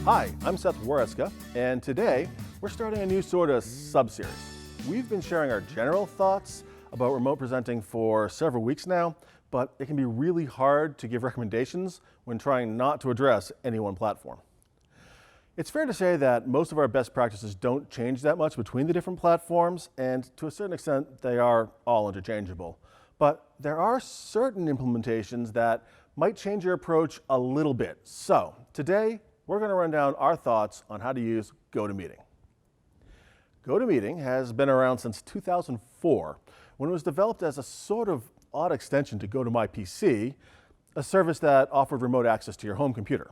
Hi, I'm Seth and today we're starting a new sort of sub-series. We've been sharing our general thoughts about remote presenting for several weeks now, but it can be really hard to give recommendations when trying not to address any one platform. It's fair to say that most of our best practices don't change that much between the different platforms, and to a certain extent, they are all interchangeable. But there are certain implementations that might change your approach a little bit. So today, we're going to run down our thoughts on how to use GoToMeeting. GoToMeeting has been around since 2004, when it was developed as a sort of odd extension to GoToMyPC, a service that offered remote access to your home computer.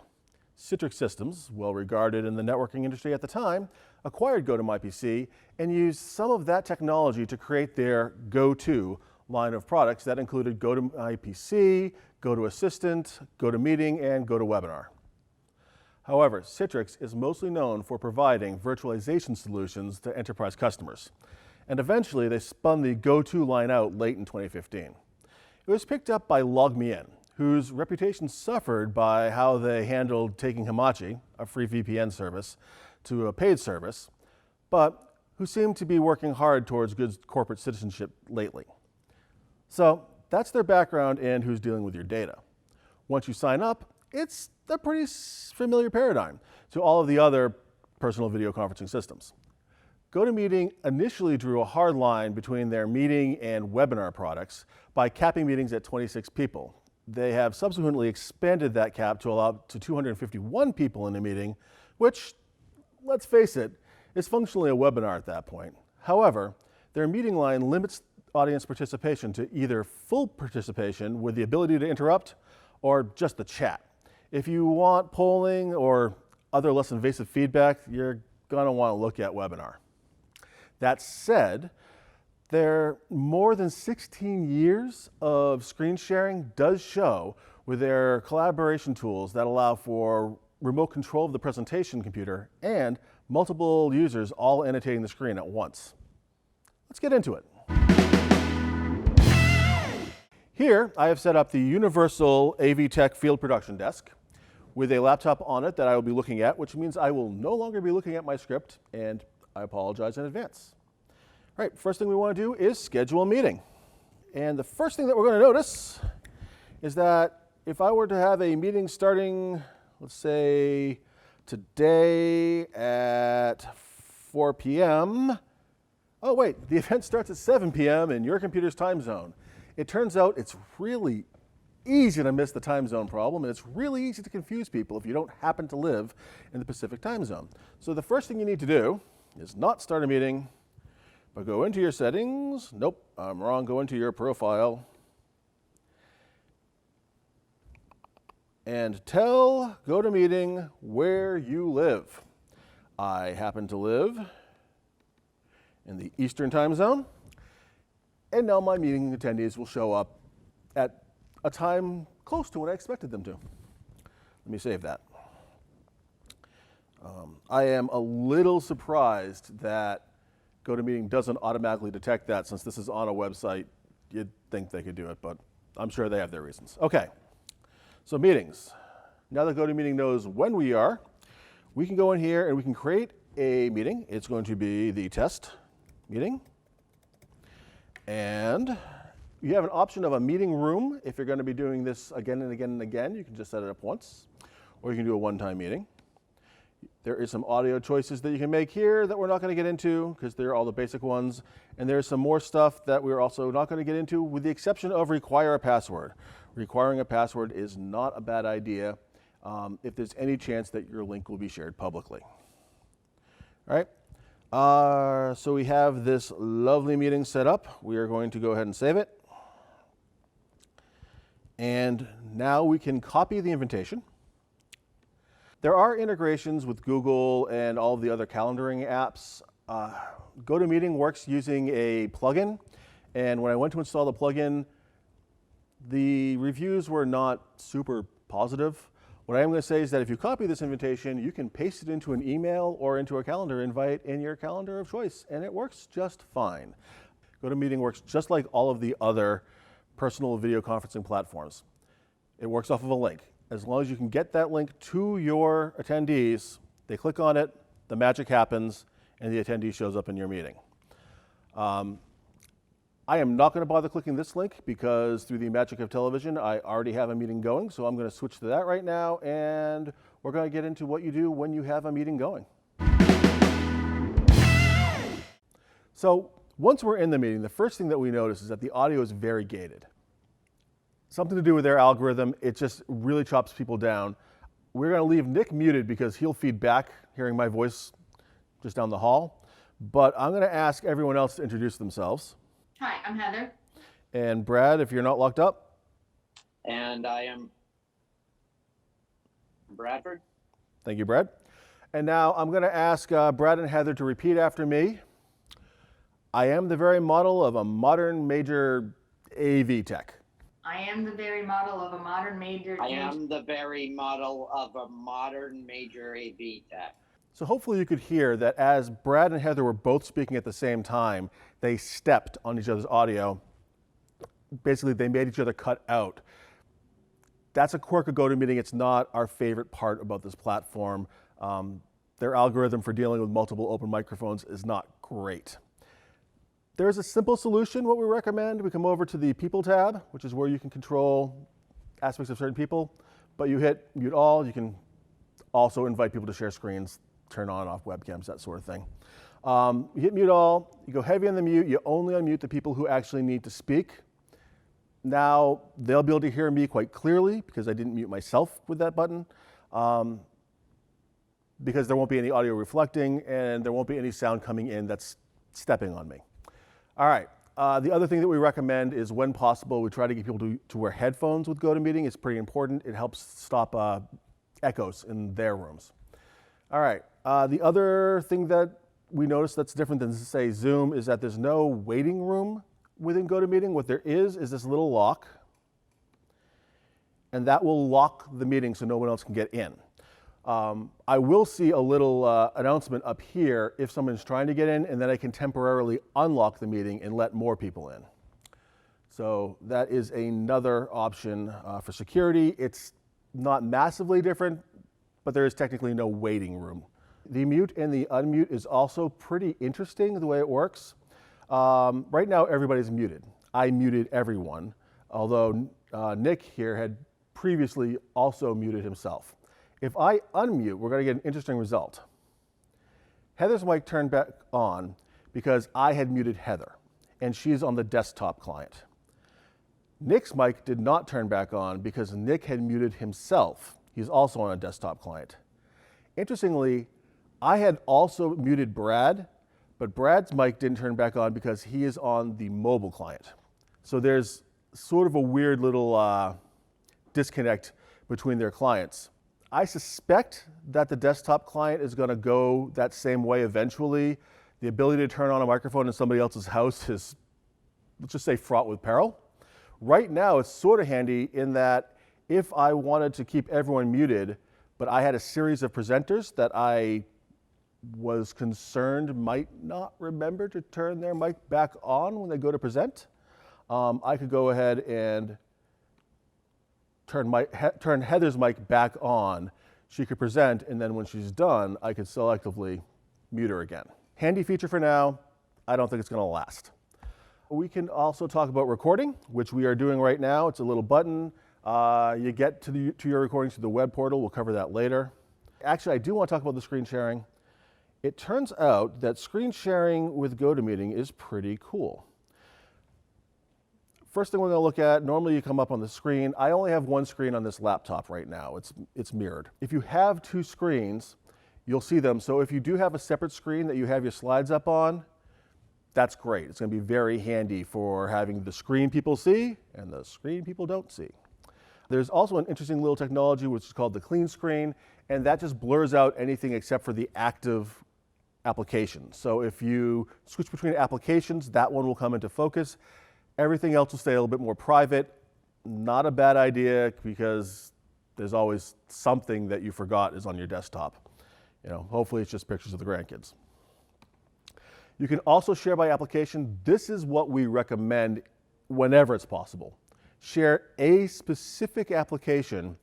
Citrix Systems, well regarded in the networking industry at the time, acquired GoToMyPC and used some of that technology to create their GoTo line of products that included GoToMyPC, GoToAssistant, GoToMeeting, and GoToWebinar. However, Citrix is mostly known for providing virtualization solutions to enterprise customers. And eventually, they spun the GoTo line out late in 2015. It was picked up by LogMeIn, whose reputation suffered by how they handled taking Hamachi, a free VPN service, to a paid service, but who seemed to be working hard towards good corporate citizenship lately. So that's their background and who's dealing with your data. Once you sign up, it's a pretty familiar paradigm to all of the other personal video conferencing systems. GoToMeeting initially drew a hard line between their meeting and webinar products by capping meetings at 26 people. They have subsequently expanded that cap to allow up to 251 people in a meeting, which, let's face it, is functionally a webinar at that point. However, their meeting line limits audience participation to either full participation with the ability to interrupt or just the chat. If you want polling or other less invasive feedback, you're going to want to look at webinar. That said, their more than 16 years of screen sharing does show with their collaboration tools that allow for remote control of the presentation computer and multiple users all annotating the screen at once. Let's get into it. Here, I have set up the universal AV Tech field production desk with a laptop on it that I will be looking at, which means I will no longer be looking at my script, and I apologize in advance. All right, first thing we want to do is schedule a meeting. And the first thing that we're going to notice is that if I were to have a meeting starting, let's say, today at 4 p.m., oh wait, the event starts at 7 p.m. in your computer's time zone. It turns out it's really easy to miss the time zone problem, and it's really easy to confuse people if you don't happen to live in the Pacific time zone. So the first thing you need to do is not start a meeting, but go into your settings. Nope, I'm wrong. Go into your profile and tell GoToMeeting where you live. I happen to live in the Eastern time zone, and now my meeting attendees will show up at a time close to what I expected them to. Let me save that. I am a little surprised that GoToMeeting doesn't automatically detect that. Since this is on a website, you'd think they could do it, but I'm sure they have their reasons. Okay, so meetings. Now that GoToMeeting knows when we are, we can go in here and we can create a meeting. It's going to be the test meeting. And you have an option of a meeting room. If you're going to be doing this again and again and again, you can just set it up once, or you can do a one-time meeting. There is some audio choices that you can make here that we're not going to get into because they're all the basic ones. And there's some more stuff that we're also not going to get into, with the exception of require a password. Requiring a password is not a bad idea if there's any chance that your link will be shared publicly. All right. So we have this lovely meeting set up. We are going to go ahead and save it. And now we can copy the invitation. There are integrations with Google and all of the other calendaring apps. GoToMeeting works using a plugin, and when I went to install the plugin, the reviews were not super positive. What I am going to say is that if you copy this invitation, you can paste it into an email or into a calendar invite in your calendar of choice, and it works just fine. GoToMeeting works just like all of the other personal video conferencing platforms. It works off of a link. As long as you can get that link to your attendees, they click on it, the magic happens, and the attendee shows up in your meeting. I am not going to bother clicking this link because through the magic of television, I already have a meeting going. So I'm going to switch to that right now, and we're going to get into what you do when you have a meeting going. So once we're in the meeting, the first thing that we notice is that the audio is very gated. Something to do with their algorithm. It just really chops people down. We're going to leave Nick muted because he'll feed back hearing my voice just down the hall. But I'm going to ask everyone else to introduce themselves. Hi, I'm Heather. And Brad, if you're not locked up. And I am Bradford. Thank you, Brad. And now I'm going to ask Brad and Heather to repeat after me. I am the very model of a modern major AV tech. I am the very model of a modern major. I am the very model of a modern major AV tech. So hopefully you could hear that as Brad and Heather were both speaking at the same time, they stepped on each other's audio. Basically, they made each other cut out. That's a quirk of GoToMeeting. It's not our favorite part about this platform. Their algorithm for dealing with multiple open microphones is not great. There's a simple solution, what we recommend. We come over to the People tab, which is where you can control aspects of certain people. But you hit mute all. You can also invite people to share screens, turn on and off webcams, that sort of thing. You hit mute all. You go heavy on the mute. You only unmute the people who actually need to speak. Now, they'll be able to hear me quite clearly because I didn't mute myself with that button. Because there won't be any audio reflecting and there won't be any sound coming in that's stepping on me. All right, the other thing that we recommend is when possible, we try to get people to wear headphones with GoToMeeting. It's pretty important. It helps stop echoes in their rooms. All right, the other thing that we notice that's different than, say, Zoom is that there's no waiting room within GoToMeeting. What there is this little lock, and that will lock the meeting so no one else can get in. I will see a little announcement up here if someone's trying to get in, and then I can temporarily unlock the meeting and let more people in. So that is another option for security. It's not massively different, but there is technically no waiting room. The mute and the unmute is also pretty interesting the way it works. Right now everybody's muted. I muted everyone, although Nick here had previously also muted himself. If I unmute, we're going to get an interesting result. Heather's mic turned back on because I had muted Heather, and she's on the desktop client. Nick's mic did not turn back on because Nick had muted himself. He's also on a desktop client. Interestingly, I had also muted Brad, but Brad's mic didn't turn back on because he is on the mobile client. So there's sort of a weird little disconnect between their clients. I suspect that the desktop client is going to go that same way eventually. The ability to turn on a microphone in somebody else's house is, let's just say, fraught with peril. Right now, it's sort of handy in that if I wanted to keep everyone muted, but I had a series of presenters that I was concerned might not remember to turn their mic back on when they go to present, I could go ahead and turn Heather's mic back on. She could present, and then when she's done, I could selectively mute her again. Handy feature for now. I don't think it's going to last. We can also talk about recording, which we are doing right now. It's a little button. You get to your recordings through the web portal. We'll cover that later. Actually, I do want to talk about the screen sharing. It turns out that screen sharing with GoToMeeting is pretty cool. First thing we're going to look at, normally you come up on the screen. I only have one screen on this laptop right now. It's mirrored. If you have two screens, you'll see them. So if you do have a separate screen that you have your slides up on, that's great. It's going to be very handy for having the screen people see and the screen people don't see. There's also an interesting little technology which is called the clean screen, and that just blurs out anything except for the active application. So if you switch between applications, that one will come into focus. Everything else will stay a little bit more private. Not a bad idea because there's always something that you forgot is on your desktop. Hopefully it's just pictures of the grandkids. You can also share by application. This is what we recommend whenever it's possible. Share a specific application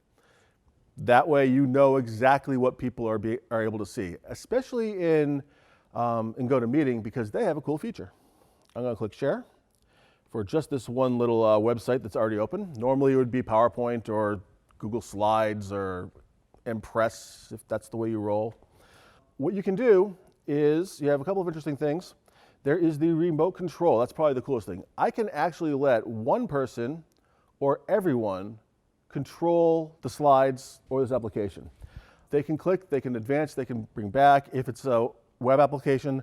That way you know exactly what people are able to see, especially in GoToMeeting, because they have a cool feature. I'm going to click share for just this one little website that's already open. Normally it would be PowerPoint or Google Slides or Impress, if that's the way you roll. What you can do is, you have a couple of interesting things. There is the remote control. That's probably the coolest thing. I can actually let one person or everyone control the slides or this application. They can click, they can advance, they can bring back. If it's a web application,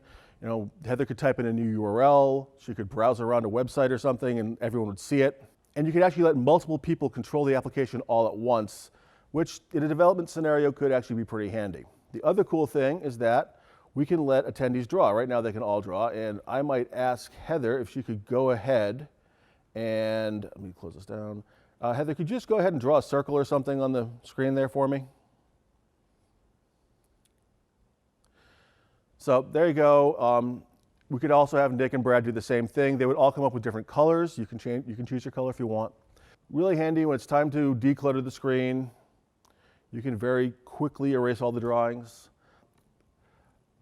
Heather could type in a new URL, she could browse around a website or something and everyone would see it. And you could actually let multiple people control the application all at once, which in a development scenario could actually be pretty handy. The other cool thing is that we can let attendees draw. Right now they can all draw, and I might ask Heather if she could go ahead and, let me close this down. Heather, could you just go ahead and draw a circle or something on the screen there for me? So there you go. We could also have Nick and Brad do the same thing. They would all come up with different colors. You can choose your color if you want. Really handy when it's time to declutter the screen. You can very quickly erase all the drawings.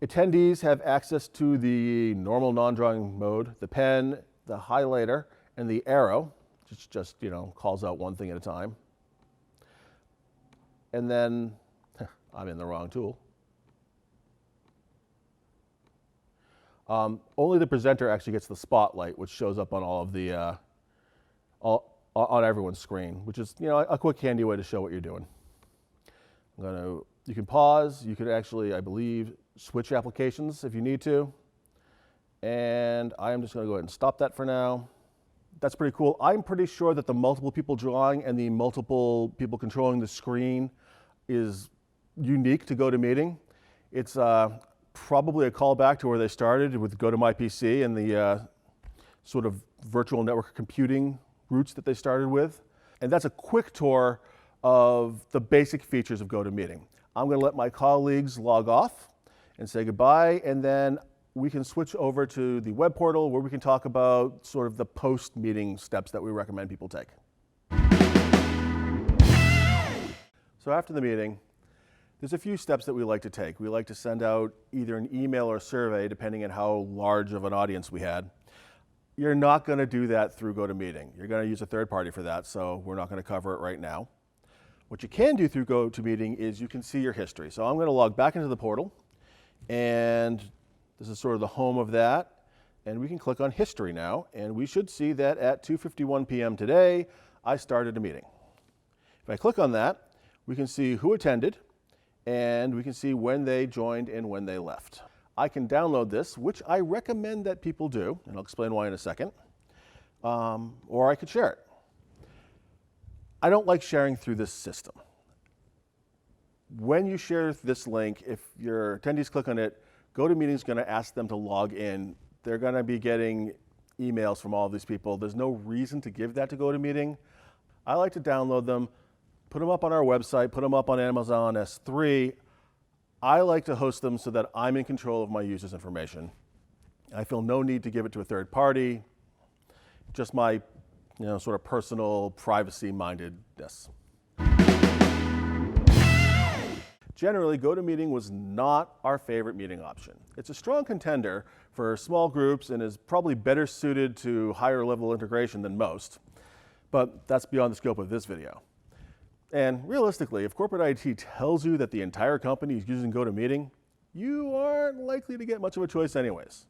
Attendees have access to the normal non-drawing mode, the pen, the highlighter, and the arrow, which just calls out one thing at a time. And then, I'm in the wrong tool. Only the presenter actually gets the spotlight, which shows up on all of the, on everyone's screen, which is a quick, handy way to show what you're doing. You can pause. You could actually, I believe, switch applications if you need to. And I am just going to go ahead and stop that for now. That's pretty cool. I'm pretty sure that the multiple people drawing and the multiple people controlling the screen is unique to GoToMeeting. It's probably a callback to where they started with GoToMyPC and the sort of virtual network computing roots that they started with. And that's a quick tour of the basic features of GoToMeeting. I'm going to let my colleagues log off and say goodbye, and then we can switch over to the web portal where we can talk about sort of the post-meeting steps that we recommend people take. So after the meeting, there's a few steps that we like to take. We like to send out either an email or survey, depending on how large of an audience we had. You're not going to do that through GoToMeeting. You're going to use a third party for that, so we're not going to cover it right now. What you can do through GoToMeeting is you can see your history. So I'm going to log back into the portal, and this is sort of the home of that. And we can click on history now, and we should see that at 2:51 p.m. today, I started a meeting. If I click on that, we can see who attended, and we can see when they joined and when they left. I can download this, which I recommend that people do, and I'll explain why in a second, or I could share it. I don't like sharing through this system. When you share this link, if your attendees click on it, GoToMeeting is going to ask them to log in. They're going to be getting emails from all of these people. There's no reason to give that to GoToMeeting. I like to download them, put them up on our website, put them up on Amazon S3. I like to host them so that I'm in control of my users' information. I feel no need to give it to a third party, just my sort of personal privacy-mindedness. Generally, GoToMeeting was not our favorite meeting option. It's a strong contender for small groups and is probably better suited to higher level integration than most, but that's beyond the scope of this video. And realistically, if corporate IT tells you that the entire company is using GoToMeeting, you aren't likely to get much of a choice anyways.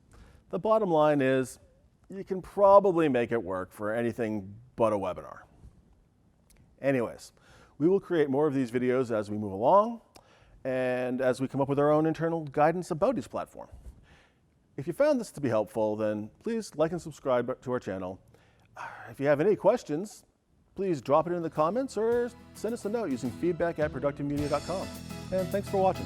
The bottom line is, you can probably make it work for anything but a webinar. Anyways, we will create more of these videos as we move along and as we come up with our own internal guidance about each platform. If you found this to be helpful, then please like and subscribe to our channel. If you have any questions, please drop it in the comments or send us a note using feedback@productivemedia.com. And thanks for watching.